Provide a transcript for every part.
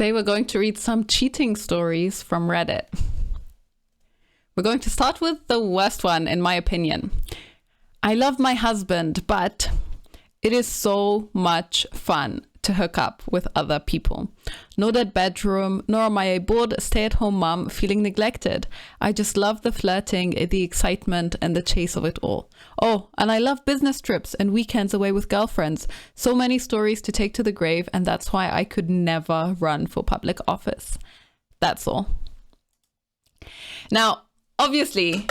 Today we're going to read some cheating stories from Reddit. We're going to start with the worst one, in my opinion. I love my husband, but it is so much fun to hook up with other people. No that bedroom, nor am I a bored stay-at-home mom feeling neglected. I just love the flirting, the excitement, and the chase of it all. Oh, and I love business trips and weekends away with girlfriends. So many stories to take to the grave, and that's why I could never run for public office. That's all. Now, obviously,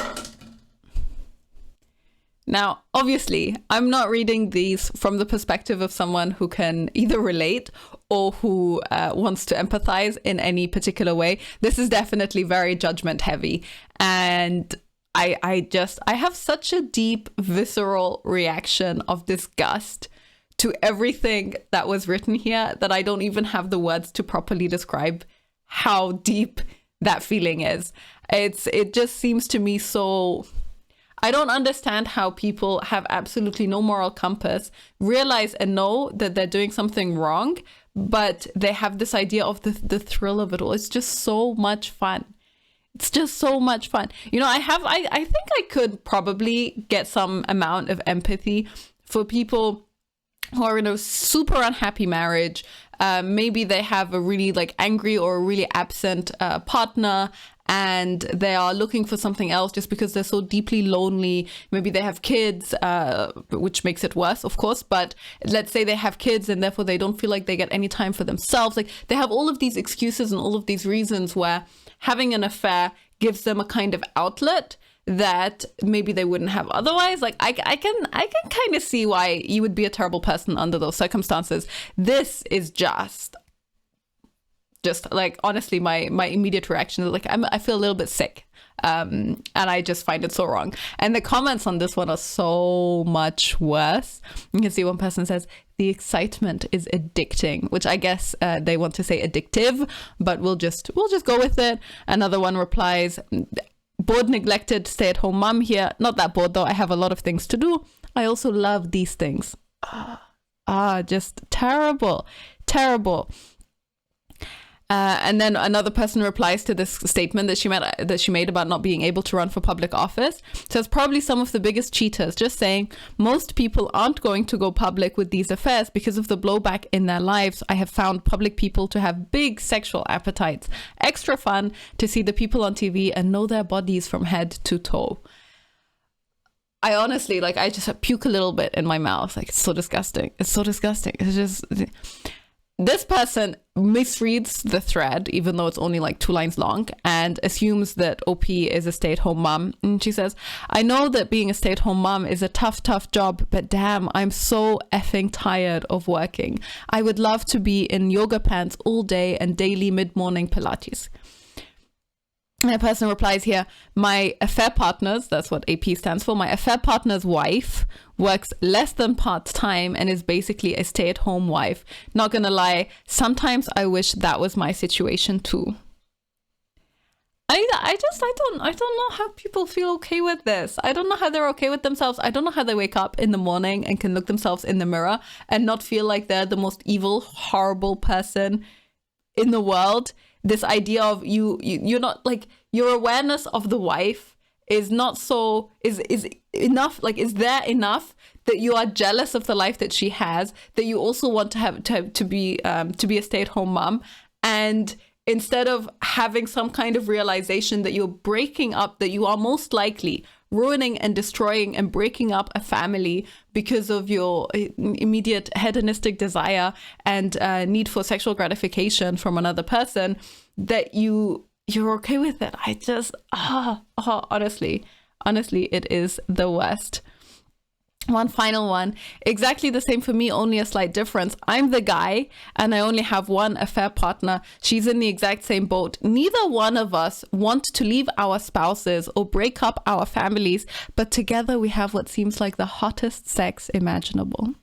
I'm not reading these from the perspective of someone who can either relate or who wants to empathize in any particular way. This is definitely very judgment heavy. And I have such a deep, visceral reaction of disgust to everything that was written here that I don't even have the words to properly describe how deep that feeling is. It just seems to me so... I don't understand how people have absolutely no moral compass, realize and know that they're doing something wrong, but they have this idea of the thrill of it all. It's just so much fun. It's just so much fun. You know, I think I could probably get some amount of empathy for people who are in a super unhappy marriage. Maybe they have a really angry or a really absent partner, and they are looking for something else just because they're so deeply lonely. Maybe they have kids, which makes it worse, of course. But let's say they have kids and therefore they don't feel like they get any time for themselves. They have all of these excuses and all of these reasons where having an affair gives them a kind of outlet that maybe they wouldn't have otherwise. I can kind of see why you would be a terrible person under those circumstances. This is just honestly, my immediate reaction is I feel a little bit sick, and I just find it so wrong. And the comments on this one are so much worse. You can see one person says the excitement is addicting, which I guess they want to say addictive, but we'll just go with it. Another one replies, bored, neglected, stay-at-home mom here. Not that bored though. I have a lot of things to do. I also love these things. Just terrible. And then another person replies to this statement that she made about not being able to run for public office. Says probably some of the biggest cheaters. Just saying, most people aren't going to go public with these affairs because of the blowback in their lives. I have found public people to have big sexual appetites. Extra fun to see the people on TV and know their bodies from head to toe. I honestly, I just puke a little bit in my mouth. It's so disgusting. It's just... This person misreads the thread, even though it's only 2 lines long, and assumes that OP is a stay-at-home mom. And she says, I know that being a stay-at-home mom is a tough job, but damn, I'm so effing tired of working. I would love to be in yoga pants all day and daily mid-morning Pilates. And a person replies here, my affair partner's, that's what AP stands for, my affair partner's wife works less than part-time and is basically a stay-at-home wife. Not gonna lie, sometimes I wish that was my situation too. I don't know how people feel okay with this. I don't know how they're okay with themselves. I don't know how they wake up in the morning and can look themselves in the mirror and not feel like they're the most evil, horrible person in the world. This idea of you're not your awareness of the wife is not so is enough, is there enough that you are jealous of the life that she has, that you also want to be a stay-at-home mom, and instead of having some kind of realization that you're breaking up, that you are most likely ruining and destroying and breaking up a family because of your immediate hedonistic desire and need for sexual gratification from another person, that you're okay with it. I just, honestly, it is the worst. One final one, exactly the same for me, only a slight difference. I'm the guy and I only have one affair partner. She's in the exact same boat. Neither one of us want to leave our spouses or break up our families, but together we have what seems like the hottest sex imaginable.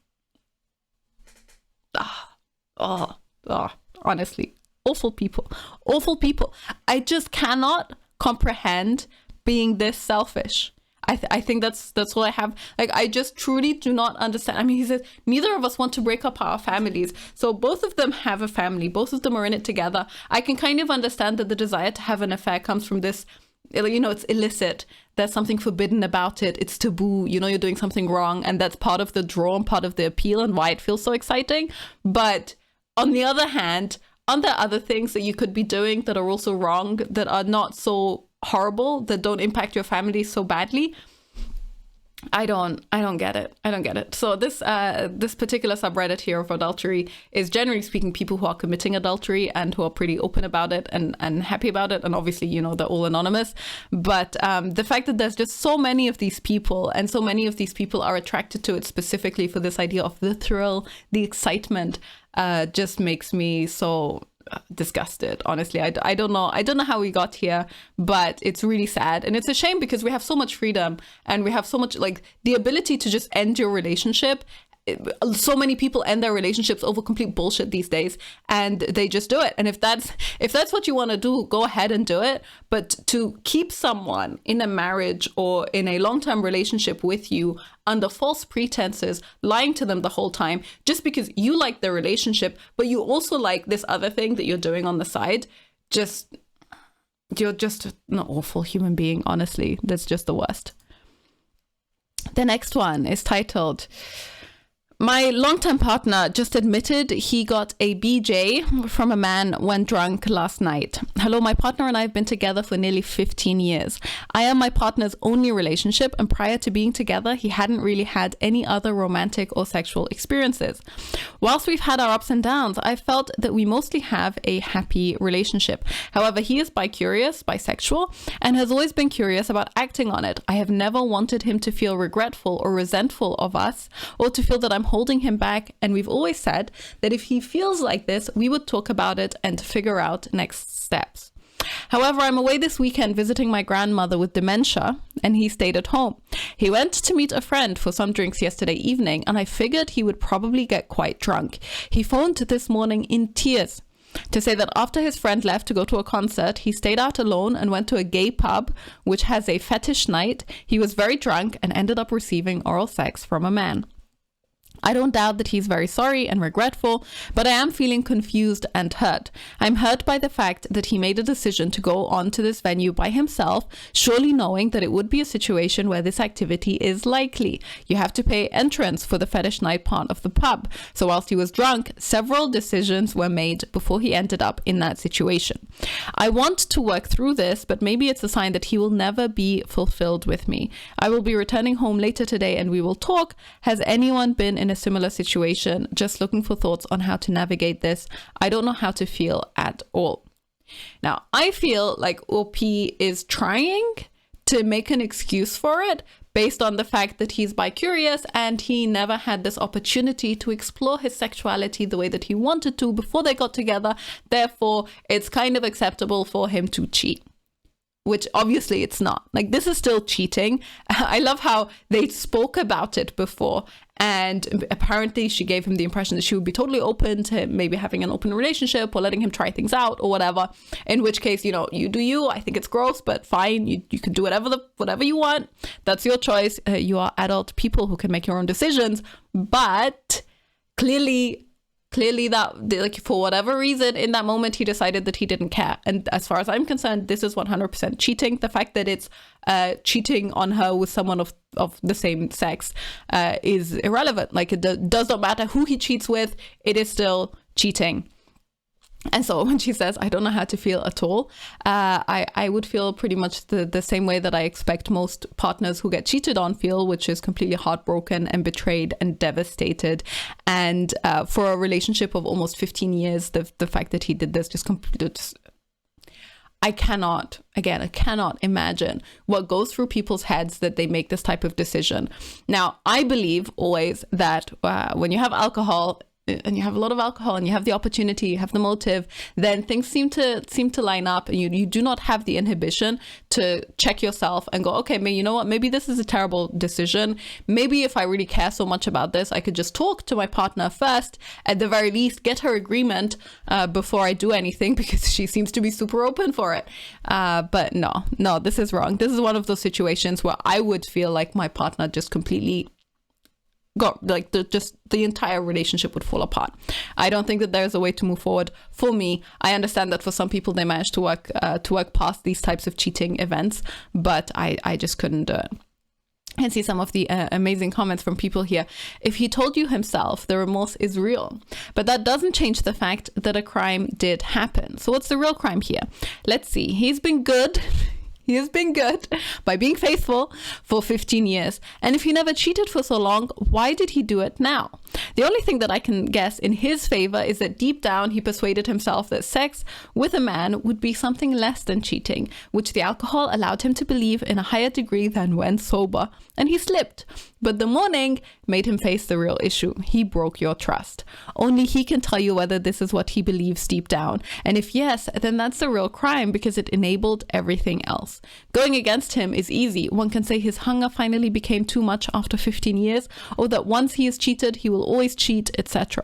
Honestly, awful people. I just cannot comprehend being this selfish. I think that's all I have. Like, I just truly do not understand. I mean, he says neither of us want to break up our families, so both of them have a family, both of them are in it together. I can kind of understand that the desire to have an affair comes from this, you know, it's illicit, there's something forbidden about it, it's taboo, you know, you're doing something wrong, and that's part of the draw and part of the appeal and why it feels so exciting. But on the other hand, aren't there other things that you could be doing that are also wrong, that are not so horrible, that don't impact your family so badly? I don't get it. I don't get it. So this particular subreddit here of adultery is, generally speaking, people who are committing adultery and who are pretty open about it and happy about it. And obviously, you know, they're all anonymous. But the fact that there's just so many of these people, and so many of these people are attracted to it specifically for this idea of the thrill, the excitement, just makes me so disgusted. Honestly, I don't know how we got here, but it's really sad, and it's a shame because we have so much freedom and we have so much, like, the ability to just end your relationship. So many people end their relationships over complete bullshit these days, and they just do it. And if that's what you want to do, go ahead and do it. But to keep someone in a marriage or in a long-term relationship with you under false pretenses, lying to them the whole time, just because you like the relationship, but you also like this other thing that you're doing on the side, you're just an awful human being, honestly. That's just the worst. The next one is titled, "My long-term partner just admitted he got a BJ from a man when drunk last night. Hello, my partner and I have been together for nearly 15 years. I am my partner's only relationship, and prior to being together, he hadn't really had any other romantic or sexual experiences. Whilst we've had our ups and downs, I felt that we mostly have a happy relationship. However, he is bicurious, bisexual, and has always been curious about acting on it. I have never wanted him to feel regretful or resentful of us, or to feel that I'm holding him back, and we've always said that if he feels like this, we would talk about it and figure out next steps. However, I'm away this weekend visiting my grandmother with dementia, and he stayed at home. He went to meet a friend for some drinks yesterday evening, and I figured he would probably get quite drunk. He phoned this morning in tears to say that after his friend left to go to a concert, he stayed out alone and went to a gay pub which has a fetish night. He was very drunk and ended up receiving oral sex from a man. I don't doubt that he's very sorry and regretful, but I am feeling confused and hurt. I'm hurt by the fact that he made a decision to go on to this venue by himself, surely knowing that it would be a situation where this activity is likely. You have to pay entrance for the fetish night part of the pub. So whilst he was drunk, several decisions were made before he ended up in that situation. I want to work through this, but maybe it's a sign that he will never be fulfilled with me. I will be returning home later today and we will talk. Has anyone been in a similar situation? Just looking for thoughts on how to navigate this. I don't know how to feel at all." Now, I feel like OP is trying to make an excuse for it based on the fact that he's bicurious and he never had this opportunity to explore his sexuality the way that he wanted to before they got together. Therefore, it's kind of acceptable for him to cheat. Which obviously it's not. Like, this is still cheating. I love how they spoke about it before, and apparently she gave him the impression that she would be totally open to maybe having an open relationship or letting him try things out or whatever. In which case, you know, you do you. I think it's gross, but fine. You can do whatever you want. That's your choice. You are adult people who can make your own decisions. But clearly that, like, for whatever reason in that moment he decided that he didn't care, and as far as I'm concerned, this is 100% cheating. The fact that it's cheating on her with someone of the same sex is irrelevant. Like, it does not matter who he cheats with, it is still cheating. And so when she says, I don't know how to feel at all, I would feel pretty much the same way that I expect most partners who get cheated on feel, which is completely heartbroken and betrayed and devastated. And for a relationship of almost 15 years, the fact that he did this just completely... I cannot imagine what goes through people's heads that they make this type of decision. Now, I believe always that when you have alcohol, and you have a lot of alcohol and you have the opportunity, you have the motive, then things seem to line up, and you do not have the inhibition to check yourself and go, okay, maybe, you know what, maybe this is a terrible decision. Maybe if I really care so much about this, I could just talk to my partner first, at the very least get her agreement before I do anything, because she seems to be super open for it. But no, this is wrong. This is one of those situations where I would feel like my partner just completely got, like, the entire relationship would fall apart. I don't think that there's a way to move forward. For me, I understand that for some people they manage to work past these types of cheating events, but I just couldn't do it. And see some of the amazing comments from people here. If he told you himself, the remorse is real. But that doesn't change the fact that a crime did happen. So what's the real crime here? Let's see. He's been good. He has been good by being faithful for 15 years. And if he never cheated for so long, why did he do it now? The only thing that I can guess in his favor is that deep down he persuaded himself that sex with a man would be something less than cheating, which the alcohol allowed him to believe in a higher degree than when sober. And he slipped. But the morning made him face the real issue. He broke your trust. Only he can tell you whether this is what he believes deep down. And if yes, then that's the real crime, because it enabled everything else. Going against him is easy. One can say his hunger finally became too much after 15 years, or that once he is cheated, he will always cheat, etc.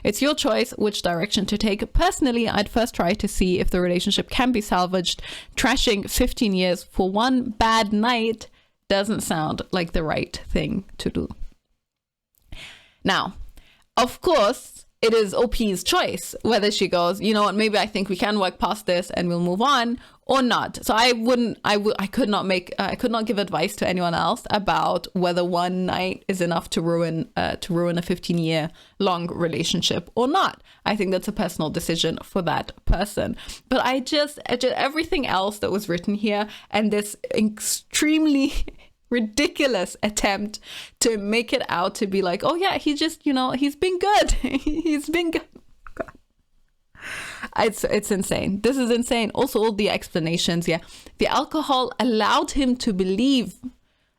It's your choice which direction to take. Personally, I'd first try to see if the relationship can be salvaged. Trashing 15 years for one bad night doesn't sound like the right thing to do. Now, of course, it is OP's choice whether she goes, you know what, maybe I think we can work past this and we'll move on, or not. So I could not give advice to anyone else about whether one night is enough to ruin a 15-year long relationship or not. I think that's a personal decision for that person. But I just everything else that was written here, and this extremely ridiculous attempt to make it out to be like, oh yeah, he just, he's been good. He's been good. God. It's insane. This is insane. Also, all the explanations. Yeah. The alcohol allowed him to believe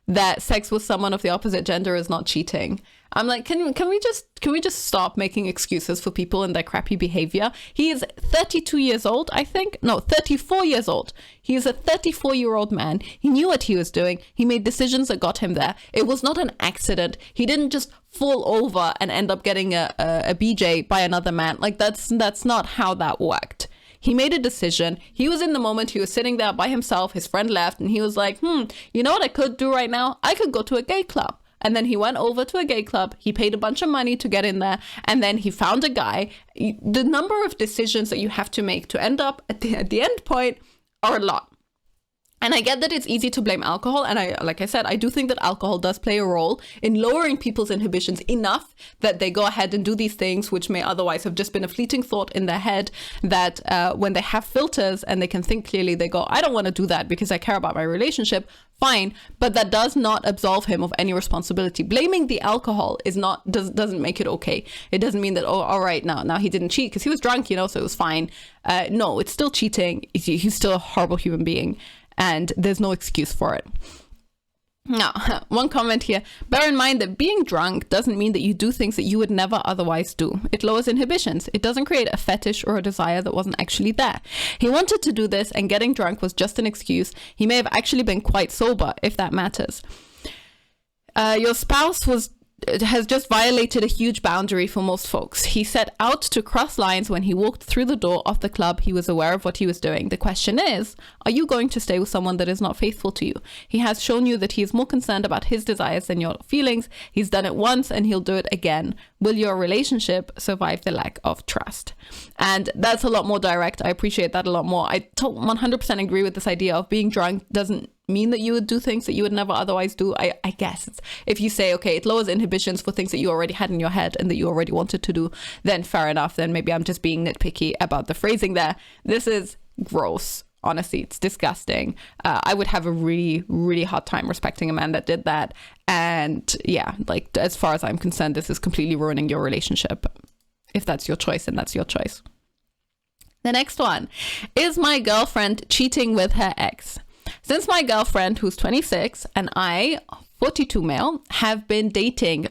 that sex with someone of the opposite gender is not cheating. I'm like, can we just stop making excuses for people and their crappy behavior? He is 32 years old, I think. No, 34 years old. He is a 34-year-old man. He knew what he was doing. He made decisions that got him there. It was not an accident. He didn't just fall over and end up getting a BJ by another man. Like, that's not how that worked. He made a decision. He was in the moment. He was sitting there by himself. His friend left, and he was like, you know what I could do right now? I could go to a gay club. And then he went over to a gay club. He paid a bunch of money to get in there. And then he found a guy. The number of decisions that you have to make to end up at the end point are a lot. And I get that it's easy to blame alcohol. And like I said, I do think that alcohol does play a role in lowering people's inhibitions enough that they go ahead and do these things, which may otherwise have just been a fleeting thought in their head, that when they have filters and they can think clearly, they go, I don't want to do that because I care about my relationship. Fine. But that does not absolve him of any responsibility. Blaming the alcohol doesn't make it okay. It doesn't mean that, oh, all right, now he didn't cheat because he was drunk, so it was fine. No, it's still cheating. He's still a horrible human being. And there's no excuse for it. Now, one comment here. Bear in mind that being drunk doesn't mean that you do things that you would never otherwise do. It lowers inhibitions. It doesn't create a fetish or a desire that wasn't actually there. He wanted to do this, and getting drunk was just an excuse. He may have actually been quite sober, if that matters. Your spouse has just violated a huge boundary for most folks. He set out to cross lines when he walked through the door of the club. He was aware of what he was doing. The question is, are you going to stay with someone that is not faithful to you? He has shown you that he is more concerned about his desires than your feelings. He's done it once and he'll do it again. Will your relationship survive the lack of trust? And that's a lot more direct. I appreciate that a lot more. I 100% agree with this idea of being drunk doesn't mean that you would do things that you would never otherwise do. I guess if you say, okay, it lowers inhibitions for things that you already had in your head and that you already wanted to do, then fair enough. Then maybe I'm just being nitpicky about the phrasing there. This is gross. Honestly, it's disgusting. I would have a really, really hard time respecting a man that did that. And yeah, like, as far as I'm concerned, this is completely ruining your relationship. If that's your choice, then that's your choice. The next one. Is my girlfriend cheating with her ex? Since my girlfriend, who's 26, and I, 42 male, have been dating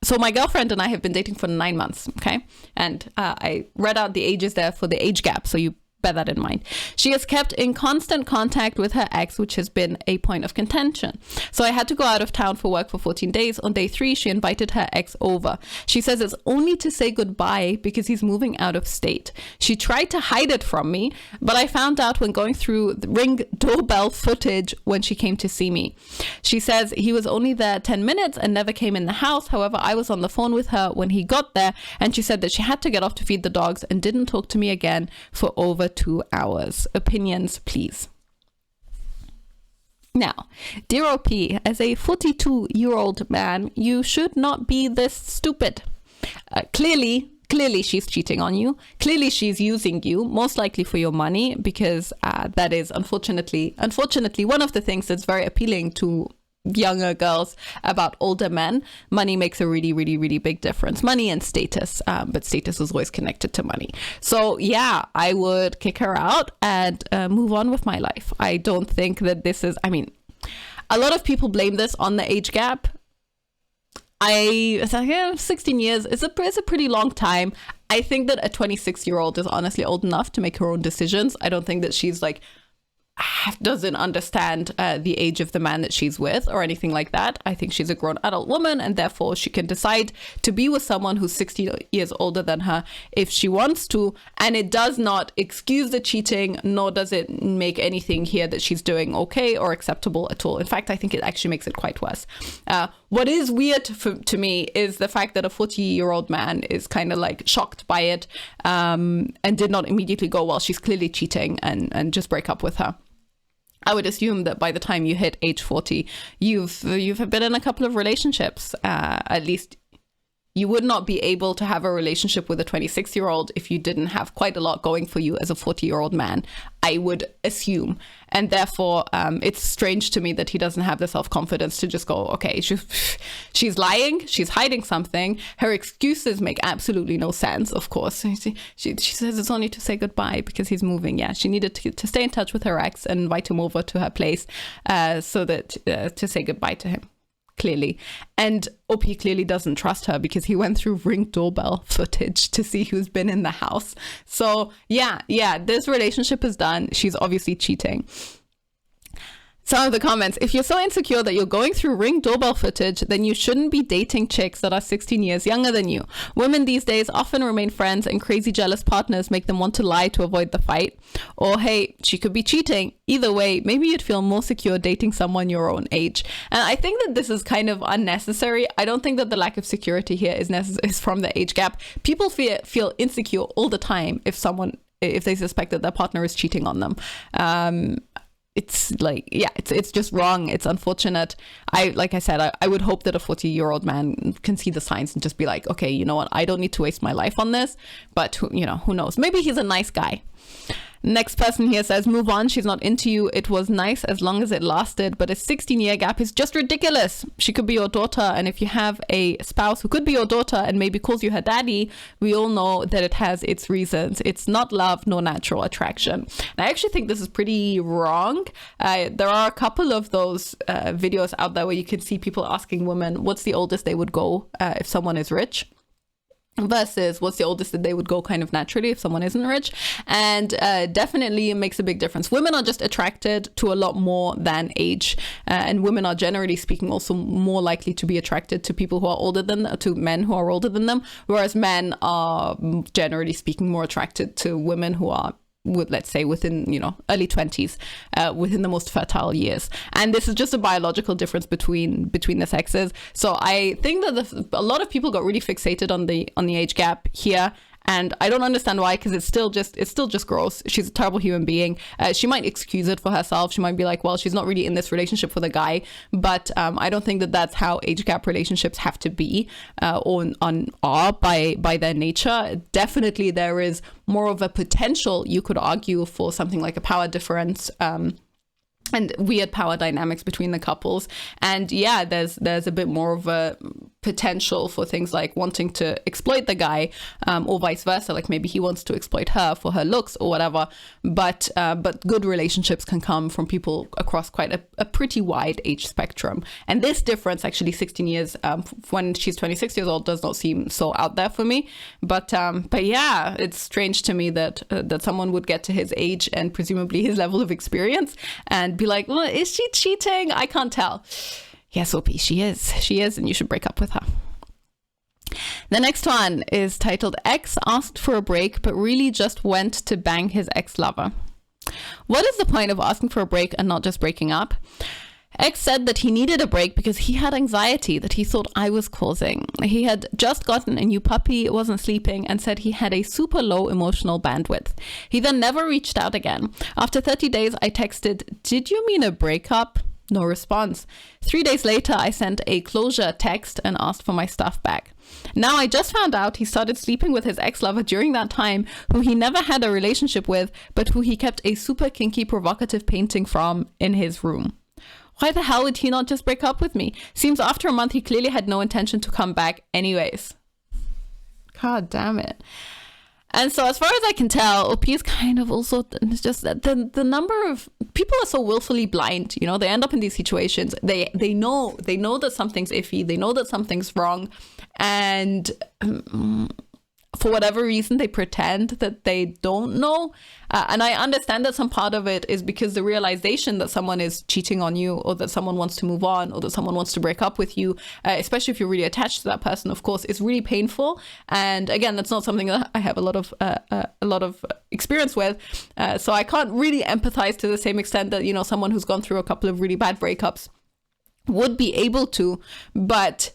so my girlfriend and I have been dating for 9 months, okay? And I read out the ages there for the age gap, so you bear that in mind. She has kept in constant contact with her ex, which has been a point of contention. So I had to go out of town for work for 14 days. On day 3, she invited her ex over. She says it's only to say goodbye because he's moving out of state. She tried to hide it from me, but I found out when going through the Ring doorbell footage when she came to see me. She says he was only there 10 minutes and never came in the house. However, I was on the phone with her when he got there, and she said that she had to get off to feed the dogs and didn't talk to me again for over 2 hours. Opinions, please. Now, dear OP, as a 42-year-old man, you should not be this stupid. Clearly she's cheating on you. Clearly she's using you, most likely for your money, because that is unfortunately one of the things that's very appealing to younger girls about older men. Money makes a really, really, really big difference. Money and status, but status is always connected to money. So yeah, I would kick her out and move on with my life. I don't think that this is, I mean, a lot of people blame this on the age gap. It's like, yeah, 16 years is a pretty long time. I think that a 26-year-old is honestly old enough to make her own decisions. I don't think that she's like doesn't understand the age of the man that she's with or anything like that. I think she's a grown adult woman, and therefore she can decide to be with someone who's 60 years older than her if she wants to. And it does not excuse the cheating, nor does it make anything here that she's doing okay or acceptable at all. In fact, I think it actually makes it quite worse. What is weird to me is the fact that a 40-year-old man is kind of like shocked by it and did not immediately go, well, she's clearly cheating, and just break up with her. I would assume that by the time you hit age 40, you've been in a couple of relationships. At least you would not be able to have a relationship with a 26-year-old if you didn't have quite a lot going for you as a 40-year-old man, I would assume. And therefore, it's strange to me that he doesn't have the self-confidence to just go, okay, she's lying, she's hiding something. Her excuses make absolutely no sense, of course. She says it's only to say goodbye because he's moving. Yeah, she needed to stay in touch with her ex and invite him over to her place so that to say goodbye to him. Clearly. And OP clearly doesn't trust her because he went through Ring doorbell footage to see who's been in the house. So yeah, this relationship is done. She's obviously cheating. Some of the comments: if you're so insecure that you're going through Ring doorbell footage, then you shouldn't be dating chicks that are 16 years younger than you. Women these days often remain friends, and crazy jealous partners make them want to lie to avoid the fight. Or hey, she could be cheating. Either way, maybe you'd feel more secure dating someone your own age. And I think that this is kind of unnecessary. I don't think that the lack of security here is from the age gap. People feel insecure all the time if they suspect that their partner is cheating on them. It's like, yeah, it's just wrong. It's unfortunate. Like I said, I would hope that a 40-year-old man can see the signs and just be like, okay, you know what? I don't need to waste my life on this. But who knows? Maybe he's a nice guy. Next person here says, move on. She's not into you. It was nice as long as it lasted, but a 16-year gap is just ridiculous. She could be your daughter. And if you have a spouse who could be your daughter and maybe calls you her daddy, we all know that it has its reasons. It's not love, nor natural attraction. And I actually think this is pretty wrong. There are a couple of those videos out there where you can see people asking women what's the oldest they would go if someone is rich, versus what's the oldest that they would go kind of naturally if someone isn't rich. And definitely it makes a big difference. Women are just attracted to a lot more than age, and women are generally speaking also more likely to be attracted to people who are older than to men who are older than them, whereas men are generally speaking more attracted to women who are let's say within early 20s, within the most fertile years. And this is just a biological difference between the sexes. So I think that a lot of people got really fixated on the age gap here, and I don't understand why, because it's still just gross. She's a terrible human being. She might excuse it for herself. She might be like, well, she's not really in this relationship with a guy, but I don't think that that's how age gap relationships have to be or are by their nature. Definitely there is more of a potential, you could argue, for something like a power difference and weird power dynamics between the couples. And yeah, there's a bit more of a potential for things like wanting to exploit the guy, or vice versa. Like maybe he wants to exploit her for her looks or whatever. But good relationships can come from people across quite a pretty wide age spectrum. And this difference, actually 16 years when she's 26 years old, does not seem so out there for me. But yeah, it's strange to me that someone would get to his age and presumably his level of experience and be like, well, is she cheating? I can't tell. Yes, OP, she is, and you should break up with her. The next one is titled Ex Asked for a Break but really just went to bang his ex-lover. What is the point of asking for a break and not just breaking up? Ex said that he needed a break because he had anxiety that he thought I was causing. He had just gotten a new puppy, wasn't sleeping, and said he had a super low emotional bandwidth. He then never reached out again. After 30 days, I texted, "Did you mean a breakup?" No response. 3 days later, I sent a closure text and asked for my stuff back. Now I just found out he started sleeping with his ex-lover during that time, who he never had a relationship with, but who he kept a super kinky provocative painting from in his room. Why the hell would he not just break up with me? Seems after a month he clearly had no intention to come back anyways. God damn it. And so as far as I can tell, OP is kind of also, it's just that the number of people are so willfully blind, you know, they end up in these situations. They know that something's iffy. They know that something's wrong. And for whatever reason, they pretend that they don't know. And I understand that some part of it is because the realization that someone is cheating on you, or that someone wants to move on, or that someone wants to break up with you, especially if you're really attached to that person, of course, is really painful. And again, that's not something that I have a lot of experience with. So I can't really empathize to the same extent that, you know, someone who's gone through a couple of really bad breakups would be able to. But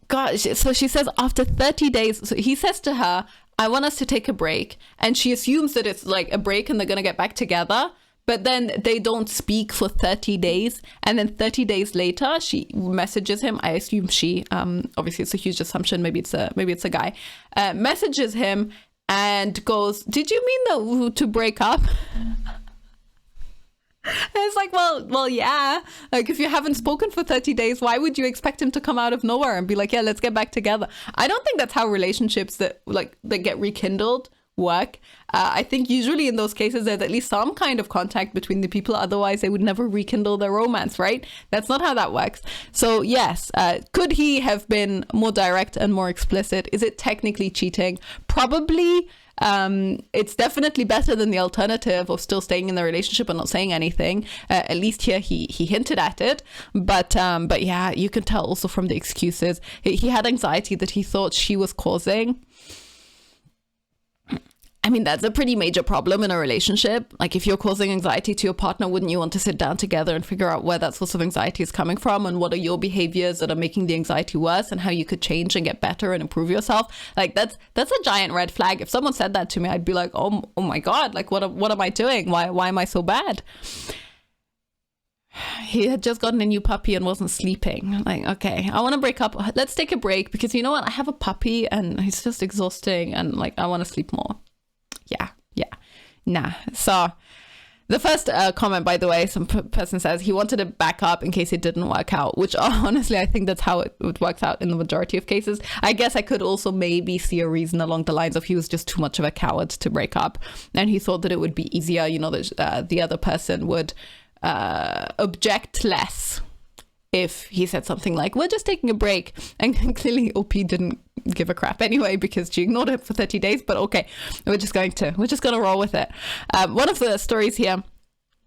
God, so she says after 30 days, so he says to her, I want us to take a break. And she assumes that it's like a break and they're going to get back together. But then they don't speak for 30 days. And then 30 days later, she messages him. I assume she, obviously it's a huge assumption. Maybe it's a guy, messages him and goes, "Did you mean to break up?" And it's like, well, yeah. Like, if you haven't spoken for 30 days, why would you expect him to come out of nowhere and be like, yeah, let's get back together? I don't think that's how relationships that get rekindled work. I think usually in those cases, there's at least some kind of contact between the people. Otherwise, they would never rekindle their romance, right? That's not how that works. So yes, could he have been more direct and more explicit? Is it technically cheating? Probably. It's definitely better than the alternative of still staying in the relationship and not saying anything. At least here he hinted at it, but yeah, you can tell also from the excuses he had anxiety that he thought she was causing. I mean, that's a pretty major problem in a relationship. Like, if you're causing anxiety to your partner, wouldn't you want to sit down together and figure out where that source of anxiety is coming from and what are your behaviors that are making the anxiety worse and how you could change and get better and improve yourself? Like, that's a giant red flag. If someone said that to me, I'd be like, oh my God, like, what am I doing? Why am I so bad? He had just gotten a new puppy and wasn't sleeping. Like, okay, I want to break up. Let's take a break because you know what? I have a puppy and he's just exhausting and like, I want to sleep more. Yeah. Nah. So the first comment, by the way, some person says he wanted to back up in case it didn't work out, which honestly, I think that's how it works out in the majority of cases. I guess I could also maybe see a reason along the lines of he was just too much of a coward to break up. And he thought that it would be easier, you know, that the other person would object less if he said something like, we're just taking a break. And clearly OP didn't give a crap anyway because she ignored it for 30 days. But okay, we're just going to roll with it. One of the stories here,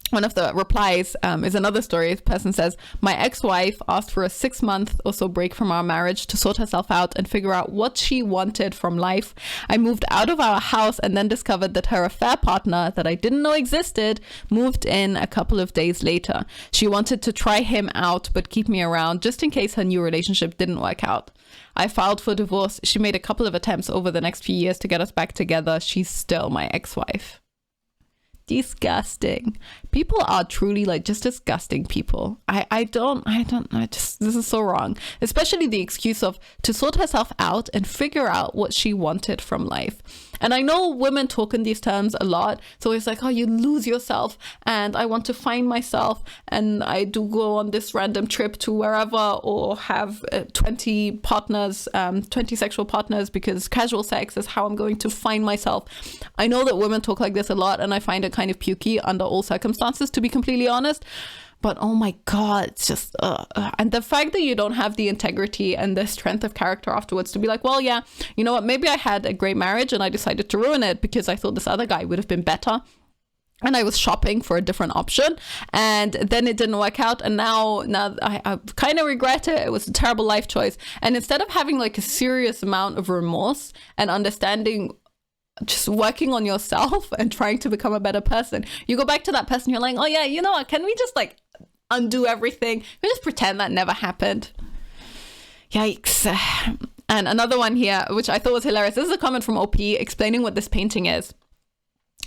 one of the replies is another story. The person says, my ex-wife asked for a 6-month or so break from our marriage to sort herself out and figure out what she wanted from life. I moved out of our house and then discovered that her affair partner that I didn't know existed moved in a couple of days later. She wanted to try him out but keep me around just in case her new relationship didn't work out. I filed for divorce. She made a couple of attempts over the next few years to get us back together. She's still my ex-wife. Disgusting. People are truly like just disgusting people. I don't this is so wrong. Especially the excuse of to sort herself out and figure out what she wanted from life. And I know women talk in these terms a lot. So it's like, oh, you lose yourself and I want to find myself. And I do go on this random trip to wherever or have 20 partners, 20 sexual partners, because casual sex is how I'm going to find myself. I know that women talk like this a lot and I find it kind of pukey under all circumstances, to be completely honest. But oh my God, it's just, and the fact that you don't have the integrity and the strength of character afterwards to be like, well, yeah, you know what, maybe I had a great marriage and I decided to ruin it because I thought this other guy would have been better. And I was shopping for a different option and then it didn't work out. And now I kind of regret it. It was a terrible life choice. And instead of having like a serious amount of remorse and understanding, just working on yourself and trying to become a better person, you go back to that person. You're like, oh yeah, you know what? Can we just like undo everything? We just pretend that never happened. Yikes. And another one here, which I thought was hilarious. This is a comment from OP explaining what this painting is.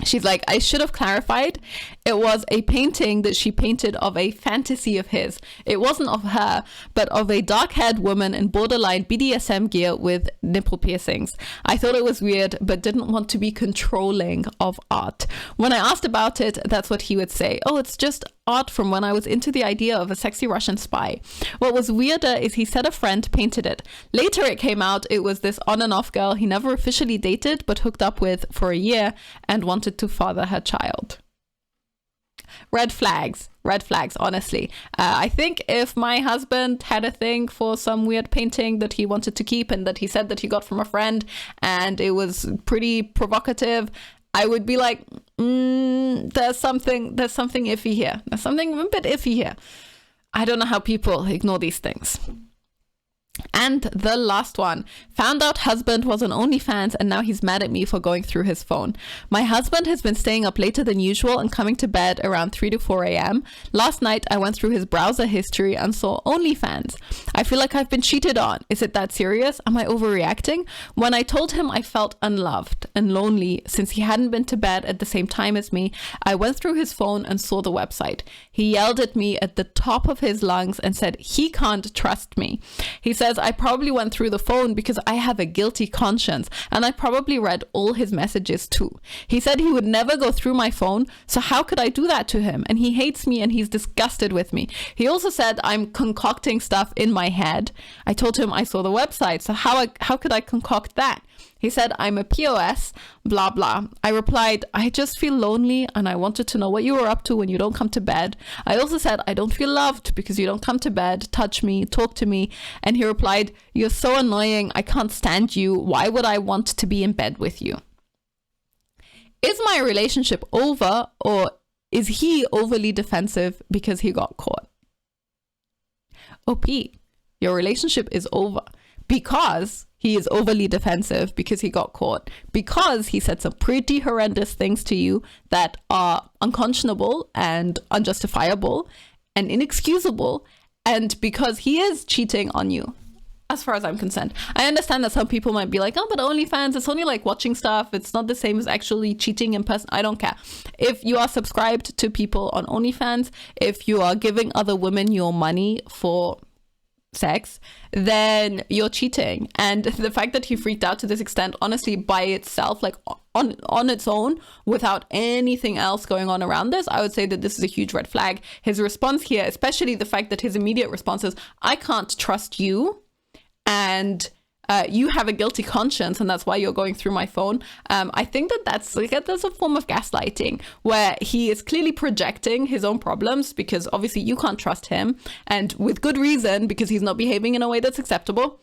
She's like, I should have clarified. It was a painting that she painted of a fantasy of his. It wasn't of her, but of a dark-haired woman in borderline BDSM gear with nipple piercings. I thought it was weird, but didn't want to be controlling of art. When I asked about it, that's what he would say. Oh, it's just art from when I was into the idea of a sexy Russian spy. What was weirder is he said a friend painted it. Later it came out it was this on and off girl he never officially dated but hooked up with for a year and wanted to father her child. Red flags, honestly. I think if my husband had a thing for some weird painting that he wanted to keep and that he said that he got from a friend and it was pretty provocative, I would be like, there's something iffy here. There's something a bit iffy here. I don't know how people ignore these things. And the last one, found out husband was on OnlyFans and now he's mad at me for going through his phone. My husband has been staying up later than usual and coming to bed around 3 to 4 a.m. Last night I went through his browser history and saw OnlyFans. I feel like I've been cheated on. Is it that serious? Am I overreacting? When I told him I felt unloved and lonely since he hadn't been to bed at the same time as me, I went through his phone and saw the website. He yelled at me at the top of his lungs and said he can't trust me. He says I probably went through the phone because I have a guilty conscience and I probably read all his messages too. He said he would never go through my phone, so how could I do that to him? And he hates me and he's disgusted with me. He also said I'm concocting stuff in my head. I told him I saw the website, so how could I concoct that? He said, I'm a POS, blah, blah. I replied, I just feel lonely and I wanted to know what you were up to when you don't come to bed. I also said, I don't feel loved because you don't come to bed, touch me, talk to me. And he replied, you're so annoying. I can't stand you. Why would I want to be in bed with you? Is my relationship over, or is he overly defensive because he got caught? OP, your relationship is over because he is overly defensive because he got caught, because he said some pretty horrendous things to you that are unconscionable and unjustifiable and inexcusable, and because he is cheating on you, as far as I'm concerned. I understand that some people might be like, oh, but OnlyFans, it's only like watching stuff. It's not the same as actually cheating in person. I don't care. If you are subscribed to people on OnlyFans, if you are giving other women your money for sex, then you're cheating. And the fact that he freaked out to this extent, honestly, by itself, like on its own, without anything else going on around this, I would say that this is a huge red flag. His response here, especially the fact that his immediate response is, I can't trust you, and you have a guilty conscience and that's why you're going through my phone. I think that's a form of gaslighting where he is clearly projecting his own problems because obviously you can't trust him, and with good reason, because he's not behaving in a way that's acceptable.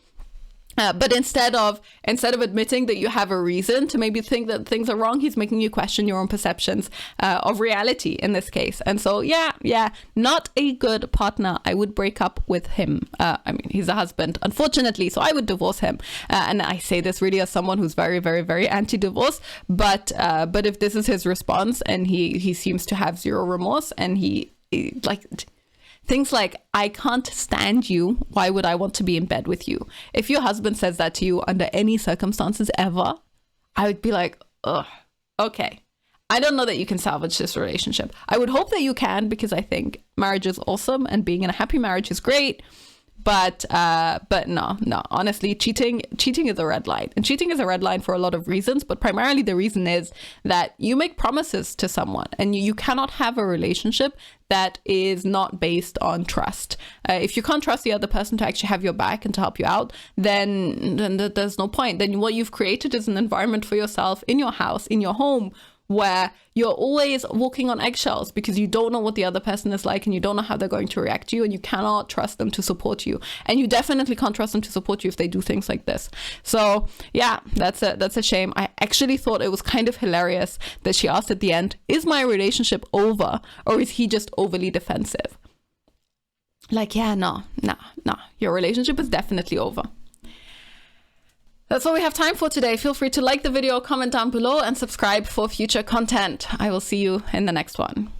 But instead of admitting that you have a reason to maybe think that things are wrong, he's making you question your own perceptions of reality in this case. And so, yeah, not a good partner. I would break up with him. I mean, he's a husband, unfortunately, so I would divorce him. And I say this really as someone who's very, very, very anti-divorce. But if this is his response and he seems to have zero remorse, and he like... things like, I can't stand you. Why would I want to be in bed with you? If your husband says that to you under any circumstances ever, I would be like, ugh, okay. I don't know that you can salvage this relationship. I would hope that you can, because I think marriage is awesome and being in a happy marriage is great. But no, honestly, cheating is a red line. And cheating is a red line for a lot of reasons, but primarily the reason is that you make promises to someone, and you cannot have a relationship that is not based on trust. If you can't trust the other person to actually have your back and to help you out, then there's no point. Then what you've created is an environment for yourself in your house, in your home, where you're always walking on eggshells because you don't know what the other person is like, and you don't know how they're going to react to you, and you cannot trust them to support you. And you definitely can't trust them to support you if they do things like this. So yeah, that's a shame. I actually thought it was kind of hilarious that she asked at the end, is my relationship over, or is he just overly defensive? Like, yeah, no, your relationship is definitely over. That's all we have time for today. Feel free to like the video, comment down below, and subscribe for future content. I will see you in the next one.